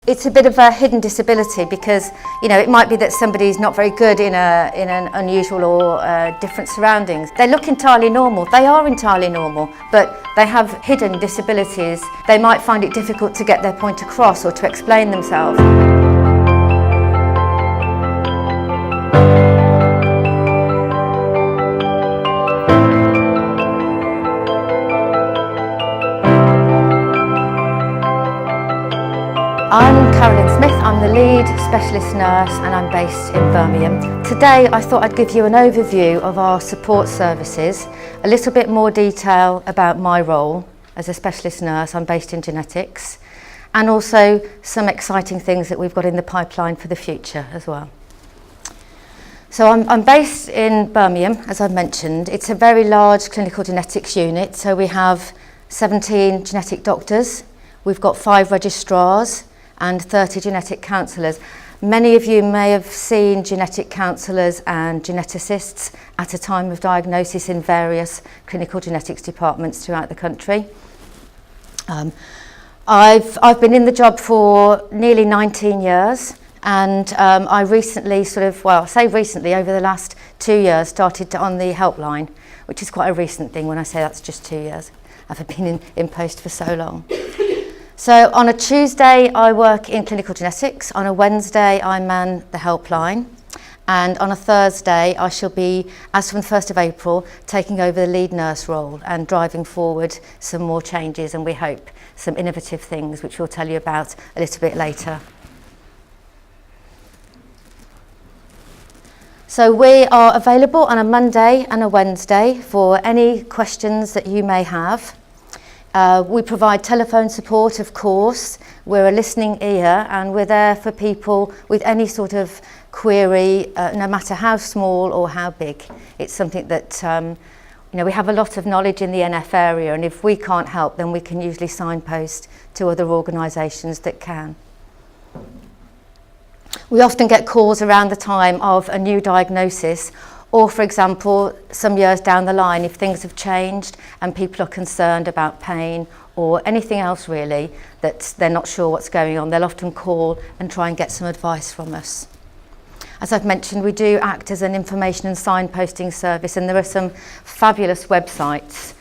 It's a bit of a hidden disability because, you know, it might be that somebody's not very good in an unusual or different surroundings. They look entirely normal, they are entirely normal, but they have hidden disabilities. They might find it difficult to get their point across or to explain themselves. I'm Carolyn Smith, I'm the lead specialist nurse and I'm based in Birmingham. Today I thought I'd give you an overview of our support services, a little bit more detail about my role as a specialist nurse. I'm based in genetics, and also some exciting things that we've got in the pipeline for the future as well. So I'm based in Birmingham, as I've mentioned. It's a very large clinical genetics unit, so we have 17 genetic doctors, we've got 5 registrars, and 30 genetic counsellors. Many of you may have seen genetic counsellors and geneticists at a time of diagnosis in various clinical genetics departments throughout the country. I've been in the job for nearly 19 years, and I recently over the last 2 years started on the helpline, which is quite a recent thing when I say that's just 2 years. I haven't been in post for so long. So on a Tuesday I work in clinical genetics, on a Wednesday I man the helpline, and on a Thursday I shall be, as from the 1st of April, taking over the lead nurse role and driving forward some more changes, and we hope some innovative things which we'll tell you about a little bit later. So we are available on a Monday and a Wednesday for any questions that you may have. We provide telephone support, of course. We're a listening ear, and we're there for people with any sort of query, no matter how small or how big. It's something that, we have a lot of knowledge in the NF area, and if we can't help, then we can usually signpost to other organisations that can. We often get calls around the time of a new diagnosis, or, for example, some years down the line, if things have changed and people are concerned about pain or anything else really, that they're not sure what's going on, they'll often call and try and get some advice from us. As I've mentioned, we do act as an information and signposting service, and there are some fabulous websites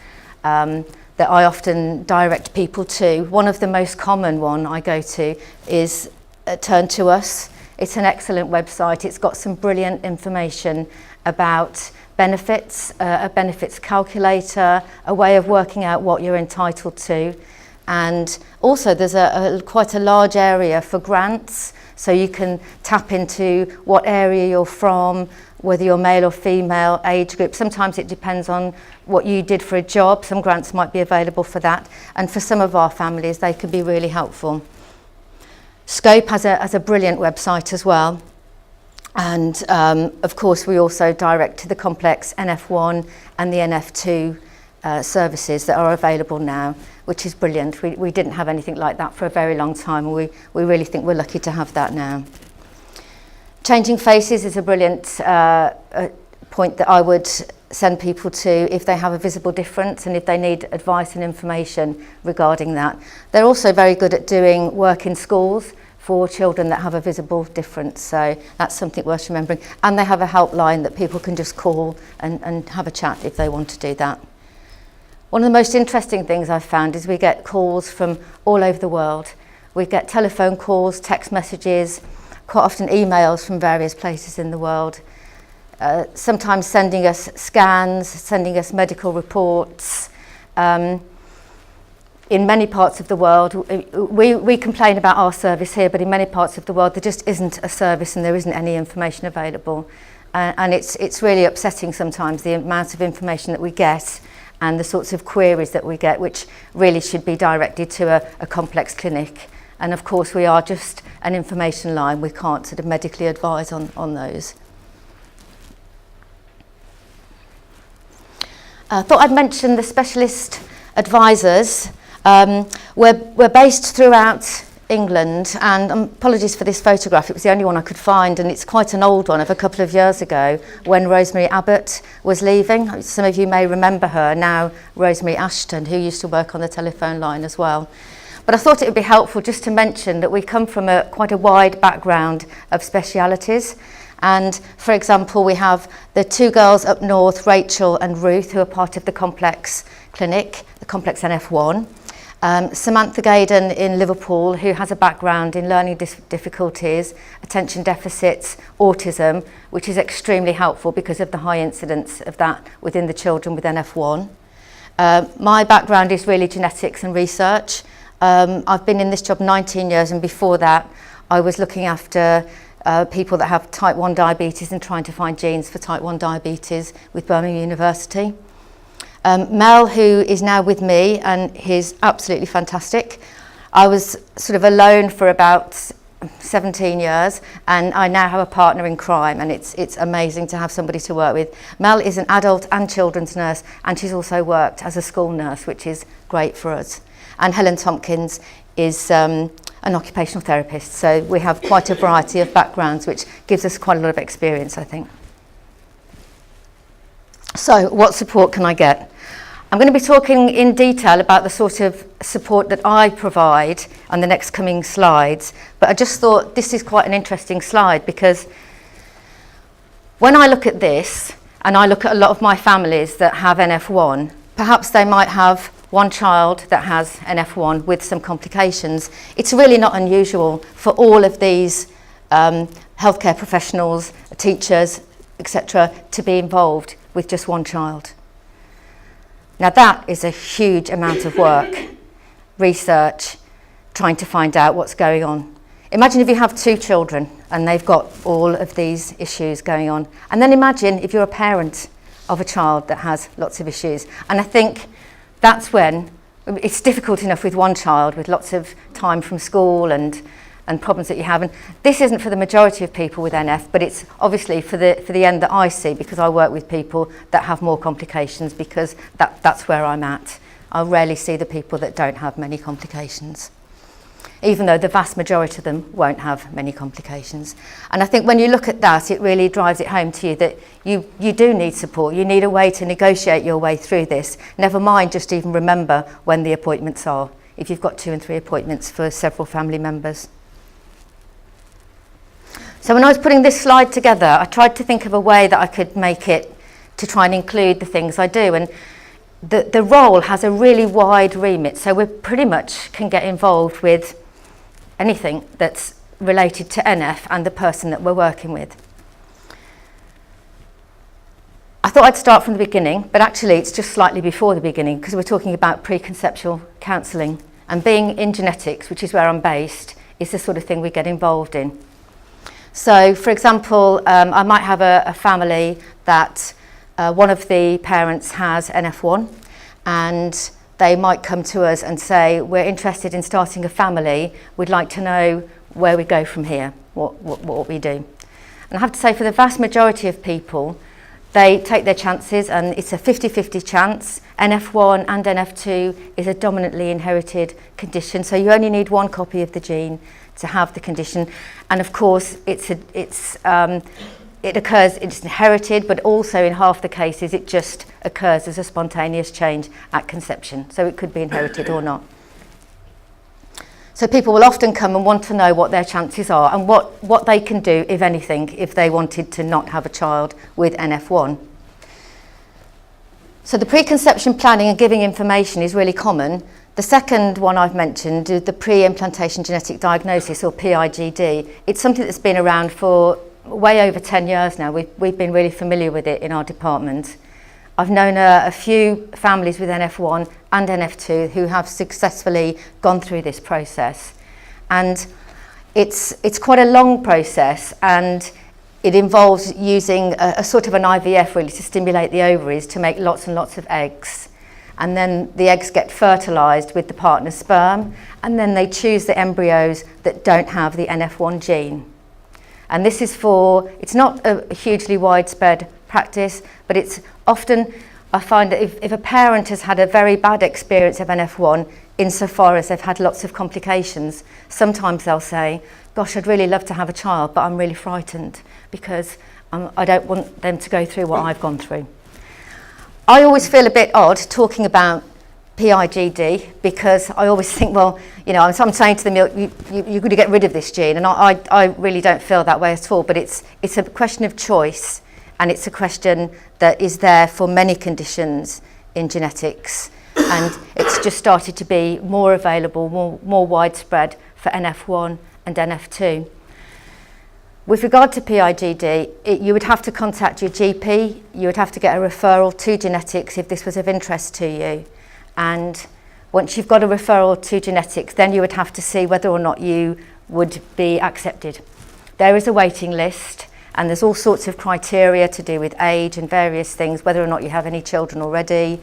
that I often direct people to. One of the most common one I go to is Turn to Us. It's an excellent website. It's got some brilliant information about benefits, a benefits calculator, a way of working out what you're entitled to, and also there's quite a large area for grants, so you can tap into what area you're from, whether you're male or female, age group. Sometimes it depends on what you did for a job. Some grants might be available for that, and for some of our families they can be really helpful. Scope has a brilliant website as well. And of course we also direct to the complex NF1 and the NF2 services that are available now, which is brilliant. We didn't have anything like that for a very long time, and we really think we're lucky to have that now. Changing faces is a brilliant point that I would send people to if they have a visible difference and if they need advice and information regarding that. They're also very good at doing work in schools for children that have a visible difference, so that's something worth remembering. And they have a helpline that people can just call and have a chat if they want to do that. One of the most interesting things I've found is we get calls from all over the world. We get telephone calls, text messages, quite often emails from various places in the world, sometimes sending us scans, sending us medical reports. In many parts of the world, we complain about our service here, but in many parts of the world there just isn't a service and there isn't any information available. And it's really upsetting sometimes, the amount of information that we get and the sorts of queries that we get, which really should be directed to a complex clinic. And of course we are just an information line, we can't sort of medically advise on those. I thought I'd mention the specialist advisors. We're based throughout England, and apologies for this photograph, it was the only one I could find, and it's quite an old one of a couple of years ago when Rosemarie Albert was leaving. Some of you may remember her now, Rosemarie Ashton, who used to work on the telephone line as well. But I thought it would be helpful just to mention that we come from quite a wide background of specialities. And for example, we have the two girls up north, Rachel and Ruth, who are part of the Complex Clinic, the Complex NF1. Samantha Gaydon in Liverpool, who has a background in learning difficulties, attention deficits, autism, which is extremely helpful because of the high incidence of that within the children with NF1. My background is really genetics and research. I've been in this job 19 years, and before that I was looking after people that have type 1 diabetes and trying to find genes for type 1 diabetes with Birmingham University. Mel, who is now with me, and he's absolutely fantastic. I was sort of alone for about 17 years, and I now have a partner in crime, and it's amazing to have somebody to work with. Mel is an adult and children's nurse, and she's also worked as a school nurse, which is great for us. And Helen Tompkins is an occupational therapist, so we have quite a variety of backgrounds, which gives us quite a lot of experience, I think. So, what support can I get? I'm going to be talking in detail about the sort of support that I provide on the next coming slides, but I just thought this is quite an interesting slide, because when I look at this, and I look at a lot of my families that have NF1, perhaps they might have one child that has NF1 with some complications. It's really not unusual for all of these healthcare professionals, teachers, etc., to be involved with just one child. Now that is a huge amount of work, research, trying to find out what's going on. Imagine if you have two children and they've got all of these issues going on. And then imagine if you're a parent of a child that has lots of issues. And I think that's when it's difficult enough with one child with lots of time from school and problems that you have. And this isn't for the majority of people with NF, but it's obviously for the end that I see, because I work with people that have more complications, because that's where I'm at. I rarely see the people that don't have many complications, even though the vast majority of them won't have many complications. And I think when you look at that, it really drives it home to you that you do need support. You need a way to negotiate your way through this. Never mind just even remember when the appointments are, if you've got 2 and 3 appointments for several family members. So when I was putting this slide together, I tried to think of a way that I could make it to try and include the things I do. And the role has a really wide remit, so we pretty much can get involved with anything that's related to NF and the person that we're working with. I thought I'd start from the beginning, but actually it's just slightly before the beginning, because we're talking about pre-conceptual counselling. And being in genetics, which is where I'm based, is the sort of thing we get involved in. So, for example, I might have a family that one of the parents has NF1, and they might come to us and say, we're interested in starting a family, we'd like to know where we go from here, what we do. And I have to say, for the vast majority of people, they take their chances, and it's a 50-50 chance. NF1 and NF2 is a dominantly inherited condition, so you only need one copy of the gene to have the condition. And of course it's inherited, but also in half the cases it just occurs as a spontaneous change at conception, so it could be inherited or not. So people will often come and want to know what their chances are and what they can do, if anything, if they wanted to not have a child with NF1. So the preconception planning and giving information is really common. The second one I've mentioned, the pre-implantation genetic diagnosis, or PIGD, it's something that's been around for way over 10 years now. We've been really familiar with it in our department. I've known a few families with NF1 and NF2 who have successfully gone through this process. And it's quite a long process, and it involves using a sort of an IVF really to stimulate the ovaries to make lots and lots of eggs. And then the eggs get fertilised with the partner's sperm, and then they choose the embryos that don't have the NF1 gene. And this is it's not a hugely widespread practice, but it's often, I find that if a parent has had a very bad experience of NF1, insofar as they've had lots of complications, sometimes they'll say, gosh, I'd really love to have a child, but I'm really frightened because I don't want them to go through what I've gone through. I always feel a bit odd talking about PIGD, because I always think, well, I'm saying to them, you're going to get rid of this gene, and I really don't feel that way at all. But it's a question of choice, and it's a question that is there for many conditions in genetics, and it's just started to be more available, more widespread for NF1 and NF2. With regard to PIGD, you would have to contact your GP, you would have to get a referral to genetics if this was of interest to you. And once you've got a referral to genetics, then you would have to see whether or not you would be accepted. There is a waiting list, and there's all sorts of criteria to do with age and various things, whether or not you have any children already.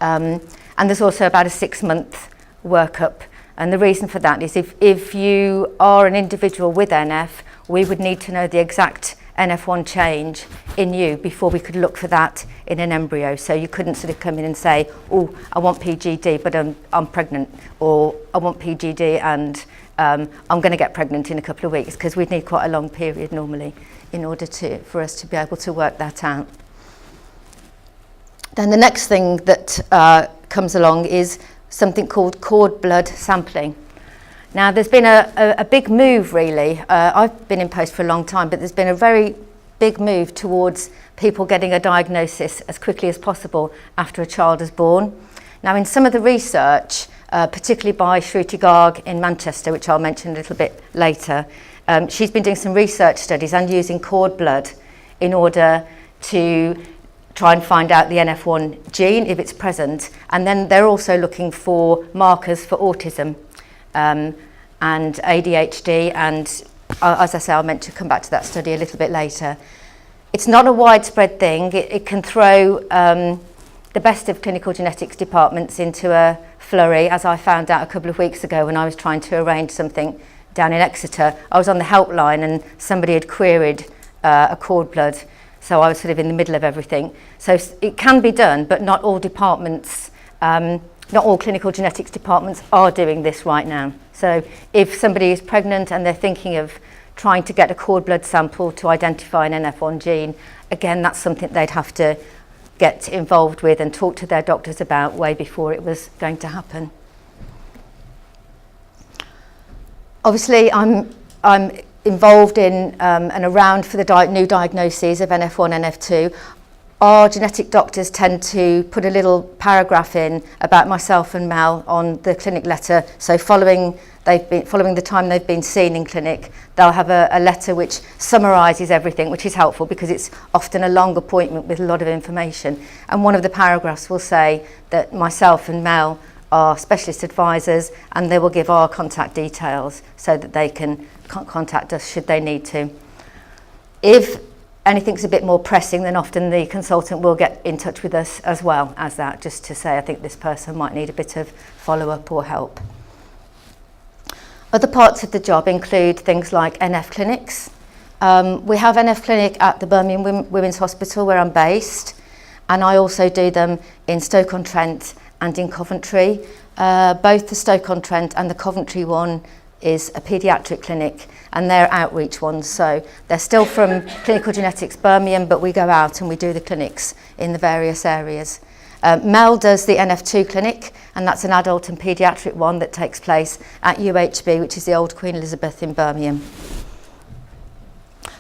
And there's also about a 6-month workup. And the reason for that is if you are an individual with NF, we would need to know the exact NF1 change in you before we could look for that in an embryo. So you couldn't sort of come in and say, oh, I want PGD, but I'm pregnant, or I want PGD and I'm going to get pregnant in a couple of weeks, because we'd need quite a long period normally in order for us to be able to work that out. Then the next thing that comes along is something called cord blood sampling. Now, there's been a big move, really. I've been in post for a long time, but there's been a very big move towards people getting a diagnosis as quickly as possible after a child is born. Now, in some of the research, particularly by Shruti Garg in Manchester, which I'll mention a little bit later, she's been doing some research studies and using cord blood in order to try and find out the NF1 gene, if it's present. And then they're also looking for markers for autism. And ADHD, and as I say, I'll meant to come back to that study a little bit later. It's not a widespread thing. It can throw the best of clinical genetics departments into a flurry, as I found out a couple of weeks ago when I was trying to arrange something down in Exeter. I was on the helpline and somebody had queried a cord blood, so I was sort of in the middle of everything. So it can be done, but not all departments, not all clinical genetics departments are doing this right now. So if somebody is pregnant and they're thinking of trying to get a cord blood sample to identify an NF1 gene, again, that's something they'd have to get involved with and talk to their doctors about way before it was going to happen. Obviously, I'm involved in and around for the new diagnoses of NF1 and NF2. Our genetic doctors tend to put a little paragraph in about myself and Mel on the clinic letter. So following the time they've been seen in clinic, they'll have a letter which summarises everything, which is helpful because it's often a long appointment with a lot of information. And one of the paragraphs will say that myself and Mel are specialist advisors, and they will give our contact details so that they can contact us should they need to. If anything's a bit more pressing, then often the consultant will get in touch with us as well as that, just to say, I think this person might need a bit of follow-up or help. Other parts of the job include things like NF clinics. We have NF clinic at the Birmingham Women's Hospital where I'm based, and I also do them in Stoke-on-Trent and in Coventry. Both the Stoke-on-Trent and the Coventry one is a paediatric clinic, and they're outreach ones, so they're still from Clinical Genetics Birmingham, but we go out and we do the clinics in the various areas. Mel does the NF2 clinic, and that's an adult and paediatric one that takes place at UHB, which is the old Queen Elizabeth in Birmingham.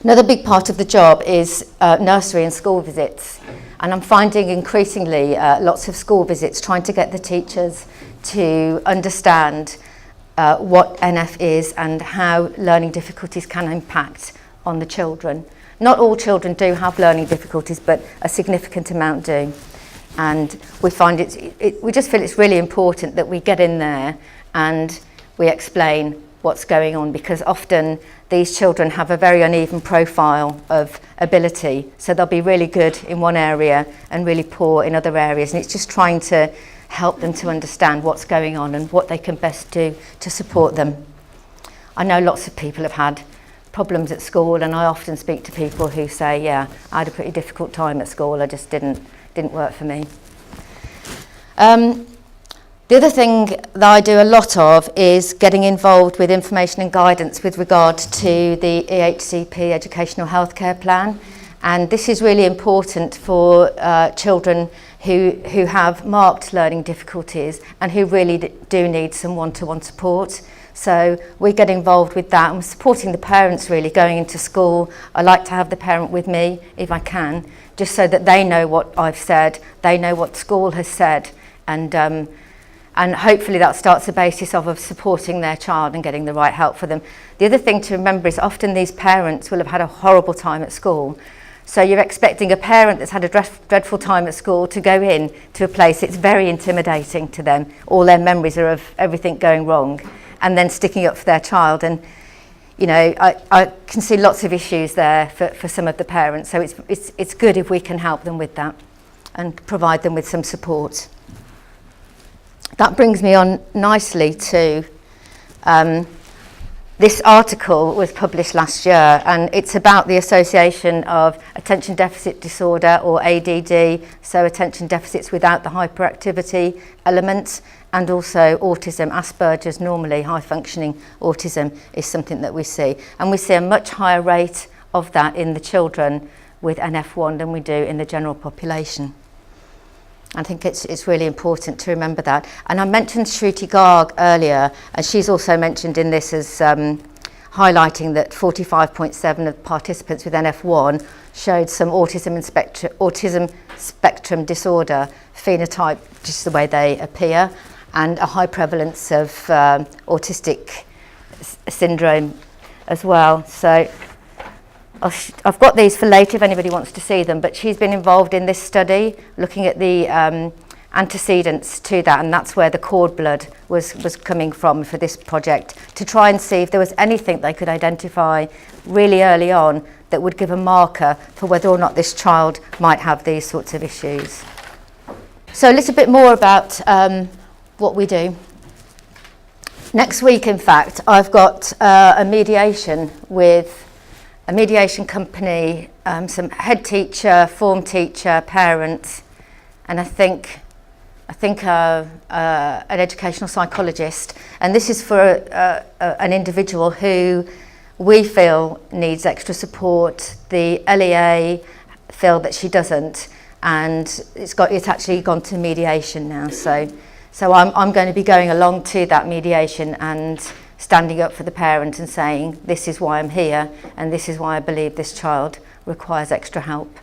Another big part of the job is nursery and school visits, and I'm finding increasingly lots of school visits trying to get the teachers to understand what NF is and how learning difficulties can impact on the children. Not all children do have learning difficulties, but a significant amount do. And we find we just feel it's really important that we get in there and we explain what's going on, because often these children have a very uneven profile of ability. So they'll be really good in one area and really poor in other areas. And it's just trying to help them to understand what's going on and what they can best do to support them. I know lots of people have had problems at school, and I often speak to people who say, yeah, I had a pretty difficult time at school, I just didn't work for me. The other thing that I do a lot of is getting involved with information and guidance with regard to the EHCP Educational Healthcare Plan, and this is really important for children who have marked learning difficulties and who really do need some one-to-one support. So we get involved with that and supporting the parents really going into school. I like to have the parent with me if I can, just so that they know what I've said, they know what school has said, and hopefully that starts the basis of supporting their child and getting the right help for them. The other thing to remember is often these parents will have had a horrible time at school. So you're expecting a parent that's had a dreadful time at school to go in to a place, it's very intimidating to them. All their memories are of everything going wrong, and then sticking up for their child. And you know, I can see lots of issues there for some of the parents. So it's good if we can help them with that and provide them with some support. That brings me on nicely to this article was published last year, and it's about the association of attention deficit disorder, or ADD, so attention deficits without the hyperactivity element, and also autism. Asperger's, normally high functioning autism, is something that we see, and we see a much higher rate of that in the children with NF1 than we do in the general population. I think it's really important to remember that. And I mentioned Shruti Garg earlier, and she's also mentioned in this as highlighting that 45.7% of participants with NF1 showed some autism spectrum disorder phenotype, just the way they appear, and a high prevalence of autistic syndrome as well. So I've got these for later if anybody wants to see them, but she's been involved in this study looking at the antecedents to that, and that's where the cord blood was coming from for this project, to try and see if there was anything they could identify really early on that would give a marker for whether or not this child might have these sorts of issues. So a little bit more about what we do. Next week, in fact, I've got a mediation with a mediation company, some head teacher, form teacher, parents, and I think an educational psychologist. And this is for an individual who we feel needs extra support. The LEA feel that she doesn't, and it's actually gone to mediation now. So I'm going to be going along to that mediation and standing up for the parent and saying, this is why I'm here, and this is why I believe this child requires extra help.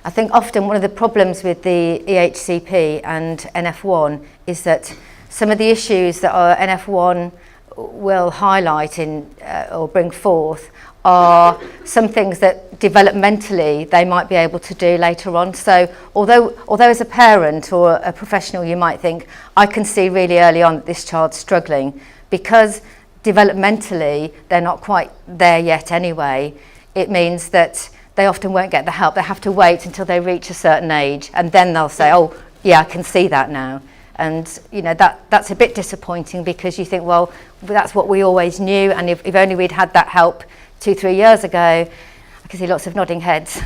I think often one of the problems with the EHCP and NF1 is that some of the issues that our NF1 will highlight or bring forth are some things that developmentally they might be able to do later on. So although as a parent or a professional you might think, I can see really early on that this child's struggling, because developmentally they're not quite there yet anyway, it means that they often won't get the help. They have to wait until they reach a certain age, and then they'll say, oh yeah, I can see that now. And you know, that's a bit disappointing, because you think, well, that's what we always knew, and if only we'd had that help 2-3 years ago. I can see lots of nodding heads.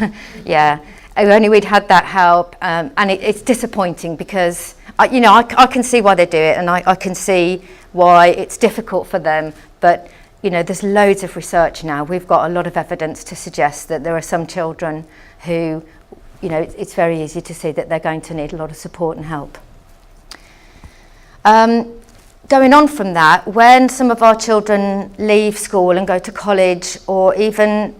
Yeah, if only we'd had that help. And it's disappointing, because I can see why they do it, and I can see why it's difficult for them, but you know, there's loads of research now. We've got a lot of evidence to suggest that there are some children who, you know, it's very easy to see that they're going to need a lot of support and help. Going on from that, when some of our children leave school and go to college, or even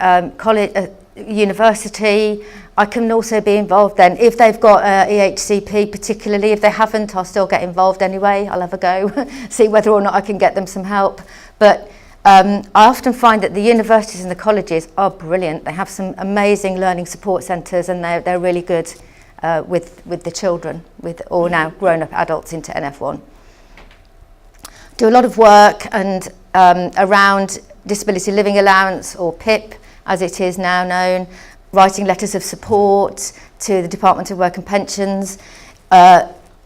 university, I can also be involved then. If they've got EHCP particularly, if they haven't, I'll still get involved anyway. I'll have a go, see whether or not I can get them some help. But I often find that the universities and the colleges are brilliant. They have some amazing learning support centres, and they're really good with the children, or now grown-up adults into NF1. Do a lot of work and around disability living allowance, or PIP as it is now known, writing letters of support to the Department of Work and Pensions.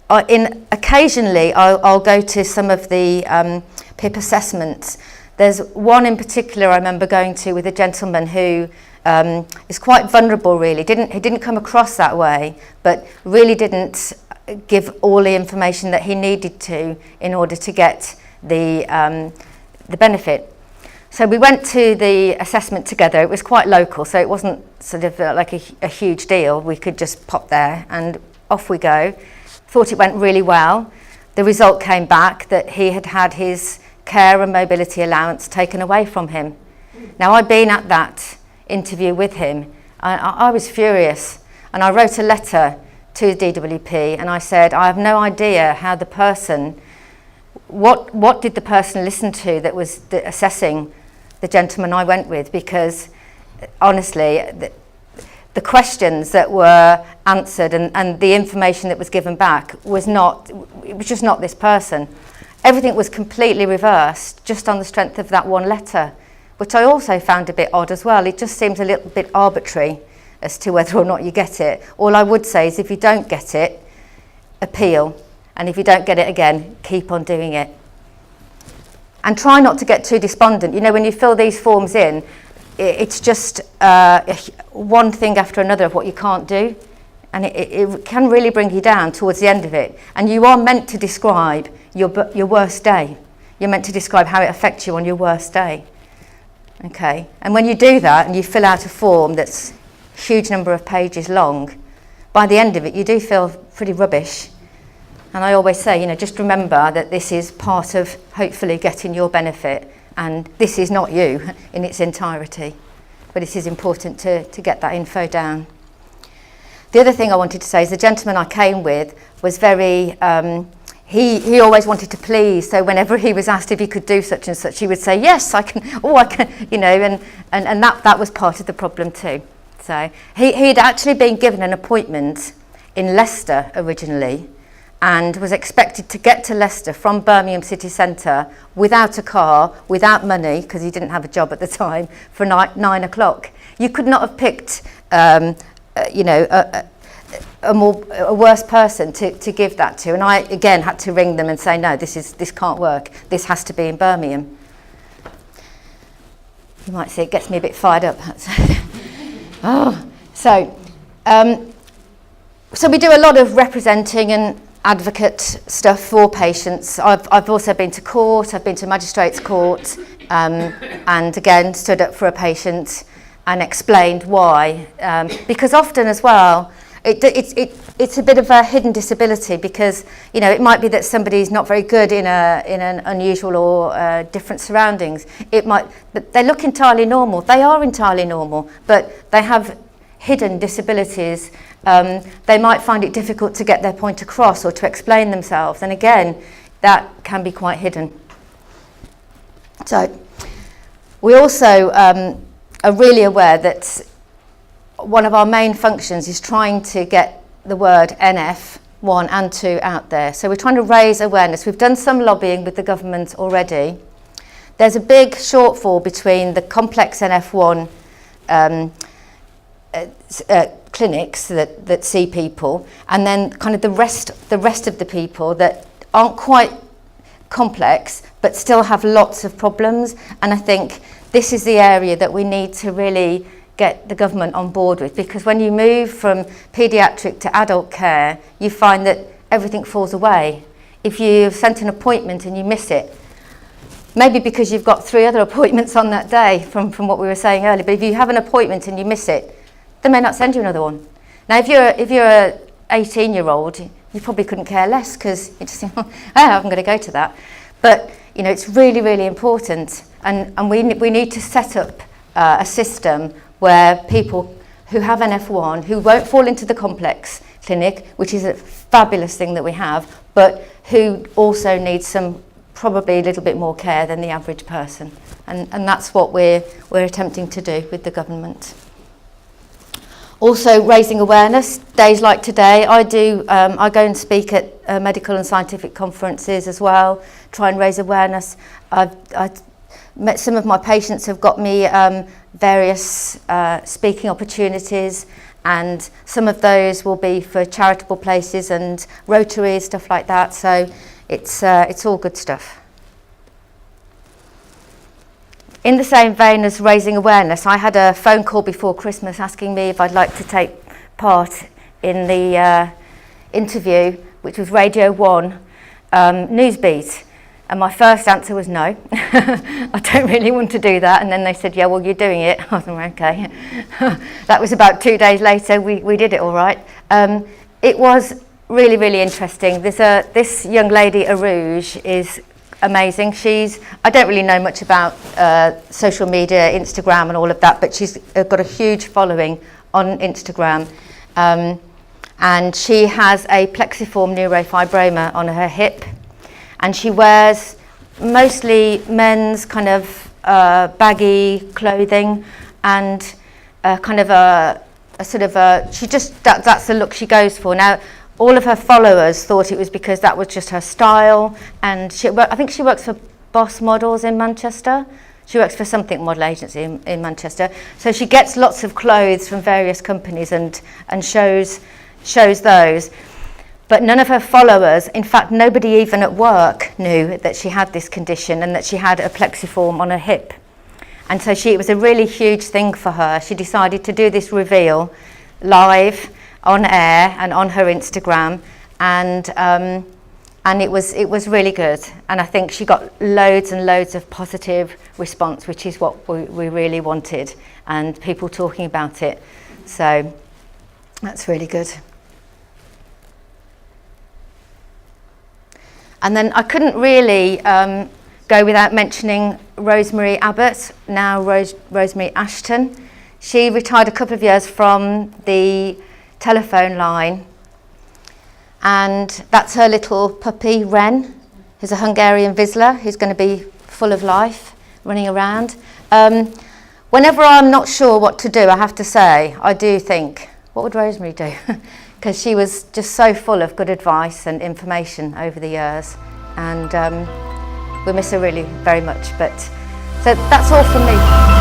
Occasionally I'll go to some of the PIP assessments. There's one in particular I remember going to with a gentleman who is quite vulnerable really. He didn't come across that way, but really didn't give all the information that he needed to in order to get the benefit. So we went to the assessment together. It was quite local, so it wasn't sort of like a huge deal. We could just pop there, and off we go. Thought it went really well. The result came back that he had had his care and mobility allowance taken away from him. Now, I'd been at that interview with him. I was furious, and I wrote a letter to DWP, and I said, I have no idea how the person, what did the person listen to that was assessing the gentleman I went with, because honestly, the questions that were answered and the information that was given back was just not this person. Everything was completely reversed just on the strength of that one letter, which I also found a bit odd as well. It just seems a little bit arbitrary as to whether or not you get it. All I would say is if you don't get it, appeal. And if you don't get it again, keep on doing it. And try not to get too despondent. You know, when you fill these forms in, it's just one thing after another of what you can't do. And it can really bring you down towards the end of it. And you are meant to describe your worst day. You're meant to describe how it affects you on your worst day. Okay, and when you do that and you fill out a form that's a huge number of pages long, by the end of it you do feel pretty rubbish. And I always say, you know, just remember that this is part of hopefully getting your benefit, and this is not you in its entirety, but it is important to get that info down. The other thing I wanted to say is the gentleman I came with was very, he always wanted to please, so whenever he was asked if he could do such and such, he would say, yes, I can, you know, and that was part of the problem too. So he'd actually been given an appointment in Leicester originally, and was expected to get to Leicester from Birmingham city centre without a car, without money, because he didn't have a job at the time, for 9 o'clock. You could not have picked, you know, a worse person to give that to. And I, again, had to ring them and say, no, this can't work. This has to be in Birmingham. You might see it gets me a bit fired up. So we do a lot of representing and advocate stuff for patients. I've also been to court, I've been to magistrates' court, and again stood up for a patient and explained why. Because often as well, it's a bit of a hidden disability, because you know it might be that somebody's not very good in an unusual or different surroundings. But they look entirely normal. They are entirely normal, but they have hidden disabilities. They might find it difficult to get their point across or to explain themselves, and again that can be quite hidden. So we also are really aware that one of our main functions is trying to get the word NF 1 and 2 out there. So we're trying to raise awareness. We've done some lobbying with the government already. There's a big shortfall between the complex NF1 clinics that see people, and then kind of the rest of the people that aren't quite complex but still have lots of problems. And I think this is the area that we need to really get the government on board with, because when you move from paediatric to adult care, you find that everything falls away. If you've sent an appointment and you miss it, maybe because you've got 3 other appointments on that day from what we were saying earlier, but if you have an appointment and you miss it, they may not send you another one. Now, if you're a 18-year-old, you probably couldn't care less, because you just think, oh, I'm going to go to that. But you know, it's really, really important, and we need to set up a system where people who have NF1, who won't fall into the complex clinic, which is a fabulous thing that we have, but who also need some probably a little bit more care than the average person, and that's what we're attempting to do with the government. Also, raising awareness. Days like today, I go and speak at medical and scientific conferences as well, try and raise awareness. I've met some of my patients have got me various speaking opportunities, and some of those will be for charitable places and Rotaries, stuff like that. So it's all good stuff. In the same vein as raising awareness, I had a phone call before Christmas asking me if I'd like to take part in the interview, which was Radio 1 Newsbeat. And my first answer was no, I don't really want to do that. And then they said, yeah, well, you're doing it. I was like, okay. That was about 2 days later, we did it all right. It was really, really interesting. This young lady, Arouge, is amazing. I don't really know much about social media, Instagram and all of that, but she's got a huge following on Instagram. And she has a plexiform neurofibroma on her hip, and she wears mostly men's kind of baggy clothing, and kind of that's the look she goes for. Now, all of her followers thought it was because that was just her style, and I think she works for Boss Models in Manchester. She works for something model agency in Manchester. So she gets lots of clothes from various companies and shows those. But none of her followers, in fact, nobody even at work knew that she had this condition and that she had a plexiform on her hip. And so it was a really huge thing for her. She decided to do this reveal live on air and on her Instagram, and it was really good. And I think she got loads and loads of positive response, which is what we really wanted, and people talking about it. So that's really good. And then I couldn't really go without mentioning Rosemarie Albert, now Rosemarie Ashton. She retired a couple of years from the telephone line, and that's her little puppy, Ren, who's a Hungarian Vizsla, who's going to be full of life, running around. Whenever I'm not sure what to do, I have to say, I do think, what would Rosemarie do? Because she was just so full of good advice and information over the years, and we miss her really very much. But so that's all from me.